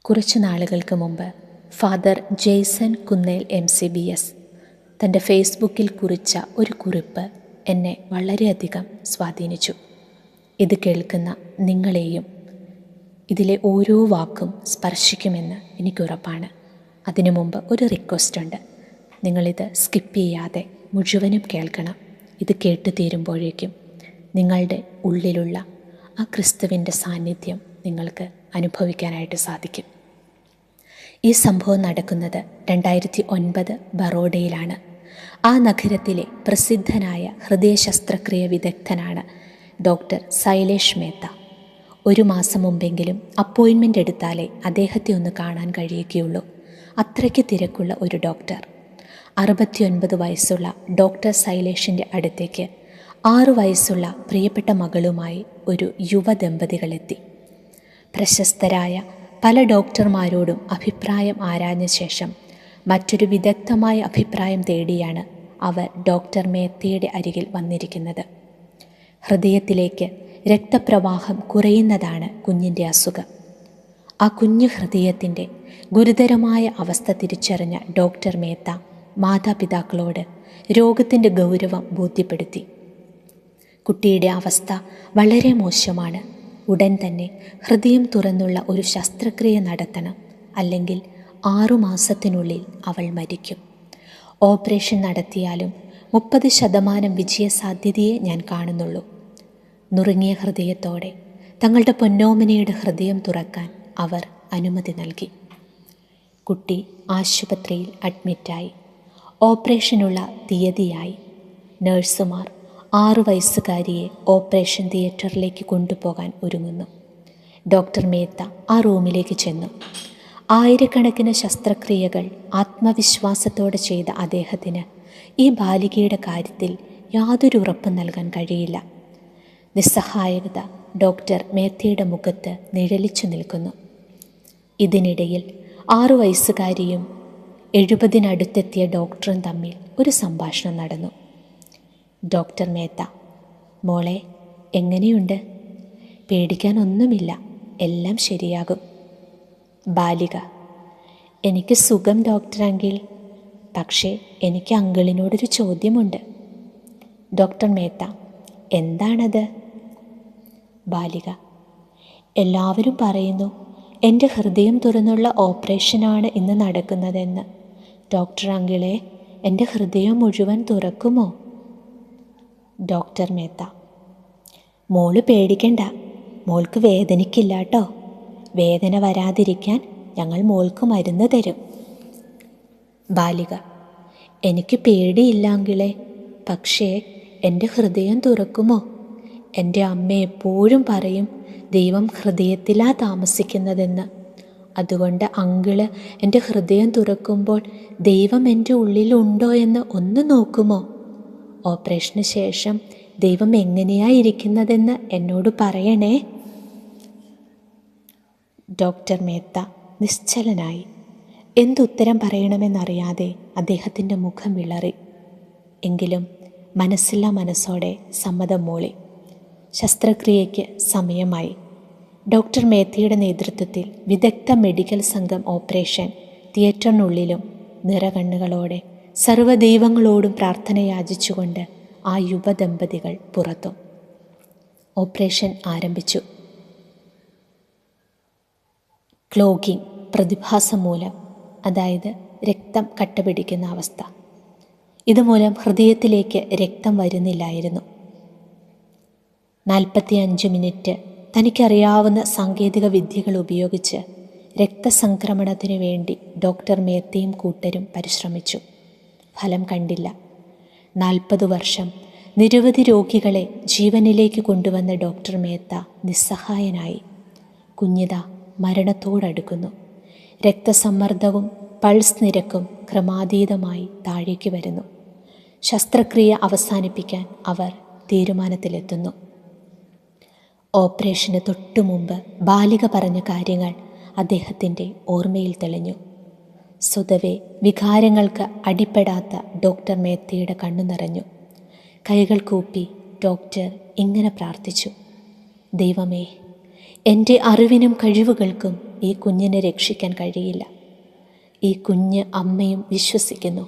കുറച്ചു നാളുകൾക്ക് മുമ്പ് ഫാദർ ജെയ്സൺ കുന്നേൽ MCBS തൻ്റെ ഫേസ്ബുക്കിൽ കുറിച്ച ഒരു കുറിപ്പ് എന്നെ വളരെയധികം സ്വാധീനിച്ചു. ഇത് കേൾക്കുന്ന നിങ്ങളെയും ഇതിലെ ഓരോ വാക്കും സ്പർശിക്കുമെന്ന് എനിക്കുറപ്പാണ്. അതിനു മുമ്പ് ഒരു റിക്വസ്റ്റ് ഉണ്ട്. നിങ്ങളിത് സ്കിപ്പ് ചെയ്യാതെ മുഴുവനും കേൾക്കണം. ഇത് കേട്ടു തീരുമ്പോഴേക്കും നിങ്ങളുടെ ഉള്ളിലുള്ള ആ ക്രിസ്തുവിൻ്റെ സാന്നിധ്യം നിങ്ങൾക്ക് അനുഭവിക്കാനായിട്ട് സാധിക്കും. ഈ സംഭവം നടക്കുന്നത് 2009 ബറോഡയിലാണ്. ആ നഗരത്തിലെ പ്രസിദ്ധനായ ഹൃദയ ശസ്ത്രക്രിയ വിദഗ്ധനാണ് ഡോക്ടർ സൈലേഷ് മേത്ത. ഒരു മാസം മുമ്പെങ്കിലും അപ്പോയിൻമെൻ്റ് എടുത്താലേ അദ്ദേഹത്തെ ഒന്ന് കാണാൻ കഴിയുകയുള്ളൂ. അത്രയ്ക്ക് തിരക്കുള്ള ഒരു ഡോക്ടർ. 69 വയസ്സുള്ള ഡോക്ടർ സൈലേഷിൻ്റെ അടുത്തേക്ക് 6 വയസ്സുള്ള പ്രിയപ്പെട്ട മകളുമായി ഒരു യുവദമ്പതികളെത്തി. പ്രശസ്തരായ പല ഡോക്ടർമാരോടും അഭിപ്രായം ആരാഞ്ഞ ശേഷം മറ്റൊരു വിദഗ്ധമായ അഭിപ്രായം തേടിയാണ് അവർ ഡോക്ടർ മേത്തയുടെ അരികിൽ വന്നിരിക്കുന്നത്. ഹൃദയത്തിലേക്ക് രക്തപ്രവാഹം കുറയുന്നതാണ് കുഞ്ഞിൻ്റെ അസുഖം. ആ കുഞ്ഞു ഹൃദയത്തിൻ്റെ ഗുരുതരമായ അവസ്ഥ തിരിച്ചറിഞ്ഞ ഡോക്ടർ മേത്ത മാതാപിതാക്കളോട് രോഗത്തിൻ്റെ ഗൗരവം ബോധ്യപ്പെടുത്തി. കുട്ടിയുടെ അവസ്ഥ വളരെ മോശമാണ്. ഉടൻ തന്നെ ഹൃദയം തുറന്നുള്ള ഒരു ശസ്ത്രക്രിയ നടത്തണം, അല്ലെങ്കിൽ 6 മാസത്തിനുള്ളിൽ അവൾ മരിക്കും. ഓപ്പറേഷൻ നടത്തിയാലും 30% വിജയസാധ്യതയെ ഞാൻ കാണുന്നുള്ളൂ. നുറുങ്ങിയ ഹൃദയത്തോടെ തങ്ങളുടെ പൊന്നോമനയുടെ ഹൃദയം തുറക്കാൻ അവർ അനുമതി നൽകി. കുട്ടി ആശുപത്രിയിൽ അഡ്മിറ്റായി. ഓപ്പറേഷനുള്ള തീയതിയായി. നഴ്സുമാർ 6 വയസ്സുകാരിയെ ഓപ്പറേഷൻ തിയേറ്ററിലേക്ക് കൊണ്ടുപോകാൻ ഒരുങ്ങുന്നു. ഡോക്ടർ മേത്ത ആ റൂമിലേക്ക് ചെന്നു. ആയിരക്കണക്കിന് ശസ്ത്രക്രിയകൾ ആത്മവിശ്വാസത്തോടെ ചെയ്ത അദ്ദേഹത്തിന് ഈ ബാലികയുടെ കാര്യത്തിൽ യാതൊരു ഉറപ്പും നൽകാൻ കഴിയില്ല. നിസ്സഹായത ഡോക്ടർ മേത്തയുടെ മുഖത്ത് നിഴലിച്ചു നിൽക്കുന്നു. ഇതിനിടയിൽ 6 വയസ്സുകാരിയും 70-നടുത്തെത്തിയ ഡോക്ടറും തമ്മിൽ ഒരു സംഭാഷണം നടന്നു. ഡോക്ടർ മേത്ത: മോളെ, എങ്ങനെയുണ്ട്? പേടിക്കാനൊന്നുമില്ല, എല്ലാം ശരിയാകും. ബാലിക: എനിക്ക് സുഖം ഡോക്ടർ അങ്കിൾ, പക്ഷേ എനിക്ക് അങ്കിളിനോടൊരു ചോദ്യമുണ്ട്. ഡോക്ടർ മേത്ത: എന്താണത്? ബാലിക: എല്ലാവരും പറയുന്നു എൻ്റെ ഹൃദയം തുറന്നുള്ള ഓപ്പറേഷനാണ് ഇന്ന് നടക്കുന്നതെന്ന്. ഡോക്ടർ അങ്കിളെ, എൻ്റെ ഹൃദയം മുഴുവൻ തുറക്കുമോ? ഡോക്ടർ മേത്ത: മോള് പേടിക്കണ്ട, മോൾക്ക് വേദനിക്കില്ല കേട്ടോ. വേദന വരാതിരിക്കാൻ ഞങ്ങൾ മോൾക്ക് മരുന്ന് തരും. ബാലിക: എനിക്ക് പേടിയില്ല അങ്കിളെ, പക്ഷേ എൻ്റെ ഹൃദയം തുറക്കുമോ? എൻ്റെ അമ്മ എപ്പോഴും പറയും ദൈവം ഹൃദയത്തിലാ താമസിക്കുന്നതെന്ന്. അതുകൊണ്ട് അങ്കിള് എൻ്റെ ഹൃദയം തുറക്കുമ്പോൾ ദൈവം എൻ്റെ ഉള്ളിലുണ്ടോ എന്ന് ഒന്ന് നോക്കുമോ? ഓപ്പറേഷന് ശേഷം ദൈവം എങ്ങനെയായിരിക്കുന്നതെന്ന് എന്നോട് പറയണേ. ഡോക്ടർ മേത്ത നിശ്ചലനായി. എന്തുത്തരം പറയണമെന്നറിയാതെ അദ്ദേഹത്തിൻ്റെ മുഖം വിളറി. എങ്കിലും മനസ്സില്ലാ മനസ്സോടെ സമ്മതം മൂളി. ശസ്ത്രക്രിയയ്ക്ക് സമയമായി. ഡോക്ടർ മേത്തയുടെ നേതൃത്വത്തിൽ വിദഗ്ധ മെഡിക്കൽ സംഘം ഓപ്പറേഷൻ തിയേറ്ററിനുള്ളിലും നിറകണ്ണുകളോടെ സർവ്വദൈവങ്ങളോടും പ്രാർത്ഥന യാചിച്ചുകൊണ്ട് ആ യുവദമ്പതികൾ പുറത്തും. ഓപ്പറേഷൻ ആരംഭിച്ചു. ക്ലോഗിങ് പ്രതിഭാസം മൂലം, അതായത് രക്തം കട്ടപിടിക്കുന്ന അവസ്ഥ. ഇതുമൂലം ഹൃദയത്തിലേക്ക് രക്തം വരുന്നില്ലായിരുന്നു. 45 മിനിറ്റ് തനിക്കറിയാവുന്ന സാങ്കേതിക വിദ്യകൾ ഉപയോഗിച്ച് രക്തസംക്രമണത്തിനു വേണ്ടി ഡോക്ടർ മേത്തയും കൂട്ടരും പരിശ്രമിച്ചു. ഫലം കണ്ടില്ല. 40 വർഷം നിരവധി രോഗികളെ ജീവനിലേക്ക് കൊണ്ടുവന്ന ഡോക്ടർ മേത്ത നിസ്സഹായനായി. കുഞ്ഞിത മരണത്തോടടുക്കുന്നു. രക്തസമ്മർദ്ദവും പൾസ് നിരക്കും ക്രമാതീതമായി താഴേക്ക് വരുന്നു. ശസ്ത്രക്രിയ അവസാനിപ്പിക്കാൻ അവർ തീരുമാനത്തിലെത്തുന്നു. ഓപ്പറേഷന് തൊട്ടു മുമ്പ് ബാലിക പറഞ്ഞ കാര്യങ്ങൾ അദ്ദേഹത്തിൻ്റെ ഓർമ്മയിൽ തെളിഞ്ഞു. സ്വതവേ വികാരങ്ങൾക്ക് അടിപ്പെടാത്ത ഡോക്ടർ മേത്തയുടെ കണ്ണു നിറഞ്ഞു. കൈകൾ കൂപ്പി ഡോക്ടർ ഇങ്ങനെ പ്രാർത്ഥിച്ചു: ദൈവമേ, എൻ്റെ അറിവിനും കഴിവുകൾക്കും ഈ കുഞ്ഞിനെ രക്ഷിക്കാൻ കഴിയില്ല. ഈ കുഞ്ഞ് അമ്മയും വിശ്വസിക്കുന്നു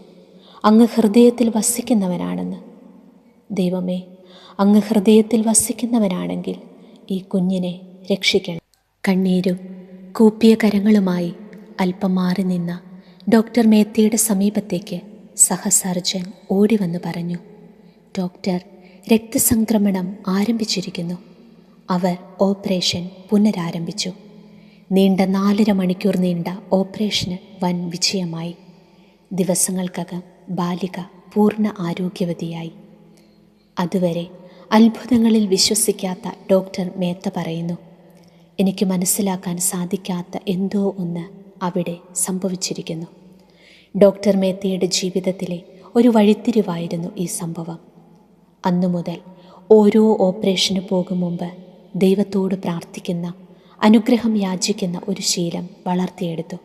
അങ്ങ് ഹൃദയത്തിൽ വസിക്കുന്നവനാണെന്ന്. ദൈവമേ, അങ്ങ് ഹൃദയത്തിൽ വസിക്കുന്നവനാണെങ്കിൽ ഈ കുഞ്ഞിനെ രക്ഷിക്കണം. കണ്ണീരും കൂപ്പിയ കരങ്ങളുമായി അല്പം മാറി നിന്ന ഡോക്ടർ മേത്തയുടെ സമീപത്തേക്ക് സഹസർജൻ ഓടി വന്ന് പറഞ്ഞു, ഡോക്ടർ, രക്തസംക്രമണം ആരംഭിച്ചിരിക്കുന്നു. അവർ ഓപ്പറേഷൻ പുനരാരംഭിച്ചു. നീണ്ട 4.5 മണിക്കൂർ നീണ്ട ഓപ്പറേഷന് വൻ വിജയമായി. ദിവസങ്ങൾക്കകം ബാലിക പൂർണ്ണ ആരോഗ്യവതിയായി. അതുവരെ അത്ഭുതങ്ങളിൽ വിശ്വസിക്കാത്ത ഡോക്ടർ മേത്ത പറയുന്നു, എനിക്ക് മനസ്സിലാക്കാൻ സാധിക്കാത്ത എന്തോ ഒന്ന് അവിടെ സംഭവിച്ചിരിക്കുന്നു. ഡോക്ടർ മേത്തയുടെ ജീവിതത്തിലെ ഒരു വഴിത്തിരിവായിരുന്നു ഈ സംഭവം. അന്നു മുതൽ ഓരോ ഓപ്പറേഷന് പോകും മുമ്പ് ദൈവത്തോട് പ്രാർത്ഥിക്കുന്ന, അനുഗ്രഹം യാചിക്കുന്ന ഒരു ശീലം വളർത്തിയെടുത്തു.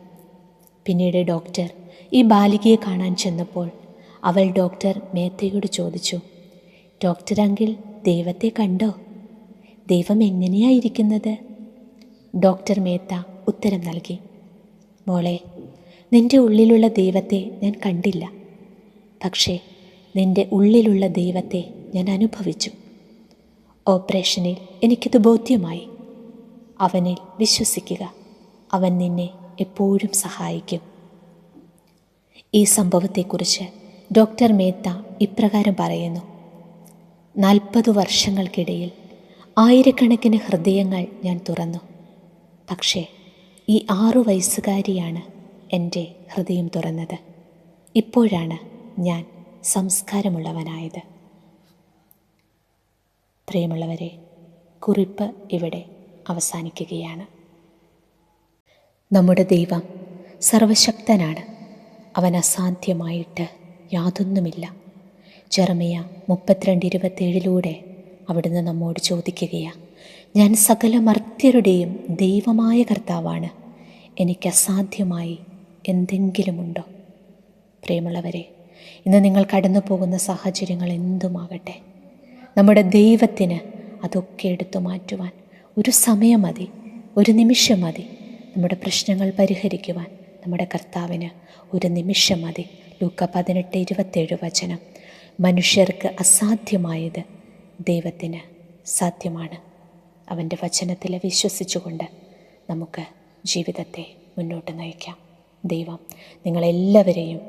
പിന്നീട് ഡോക്ടർ ഈ ബാലികയെ കാണാൻ ചെന്നപ്പോൾ അവൾ ഡോക്ടർ മേത്തയോട് ചോദിച്ചു, ഡോക്ടർ അങ്കിൾ, ദൈവത്തെ കണ്ടോ? ദൈവം എങ്ങനെയായിരിക്കുന്നത്? ഡോക്ടർ മേത്ത ഉത്തരം നൽകി, മോളെ, നിൻ്റെ ഉള്ളിലുള്ള ദൈവത്തെ ഞാൻ കണ്ടില്ല. പക്ഷേ നിൻ്റെ ഉള്ളിലുള്ള ദൈവത്തെ ഞാൻ അനുഭവിച്ചു. ഓപ്പറേഷനിൽ എനിക്കത് ബോധ്യമായി. അവനിൽ വിശ്വസിക്കുക, അവൻ നിന്നെ എപ്പോഴും സഹായിക്കും. ഈ സംഭവത്തെക്കുറിച്ച് ഡോക്ടർ മേത്ത ഇപ്രകാരം പറയുന്നു, 40 വർഷങ്ങൾക്കിടയിൽ ആയിരക്കണക്കിന് ഹൃദയങ്ങൾ ഞാൻ തുറന്നു. പക്ഷേ ഈ 6 വയസ്സുകാരിയാണ് എൻ്റെ ഹൃദയം തുറന്നത്. ഇപ്പോഴാണ് ഞാൻ സംസ്കാരമുള്ളവനായത്. പ്രിയമുള്ളവരെ, കുറിപ്പ് ഇവിടെ അവസാനിക്കുകയാണ്. നമ്മുടെ ദൈവം സർവശക്തനാണ്. അവൻ അസാധ്യമായിട്ട് യാതൊന്നുമില്ല. ജെറമിയ 32:27 അവിടുന്ന് നമ്മോട് ചോദിക്കുകയാണ്, ഞാൻ സകല മർത്യരുടെയും ദൈവമായ കർത്താവാണ്, എനിക്ക് അസാധ്യമായി എന്തെങ്കിലുമുണ്ടോ? പ്രിയമുള്ളവരെ, ഇന്ന് നിങ്ങൾ കടന്നു പോകുന്ന സാഹചര്യങ്ങൾ എന്തുമാകട്ടെ, നമ്മുടെ ദൈവത്തിന് അതൊക്കെ എടുത്തു മാറ്റുവാൻ ഒരു സമയം മതി, ഒരു നിമിഷം മതി. നമ്മുടെ പ്രശ്നങ്ങൾ പരിഹരിക്കുവാൻ നമ്മുടെ കർത്താവിന് ഒരു നിമിഷം മതി. ലൂക്ക 18:27 മനുഷ്യർക്ക് അസാധ്യമായത് ദൈവത്തിന് സാധ്യമാണ്. അവൻ്റെ വചനത്തിൽ വിശ്വസിച്ചുകൊണ്ട് നമുക്ക് ജീവിതത്തെ മുന്നോട്ട് നയിക്കാം. ദൈവം നിങ്ങളെല്ലാവരെയും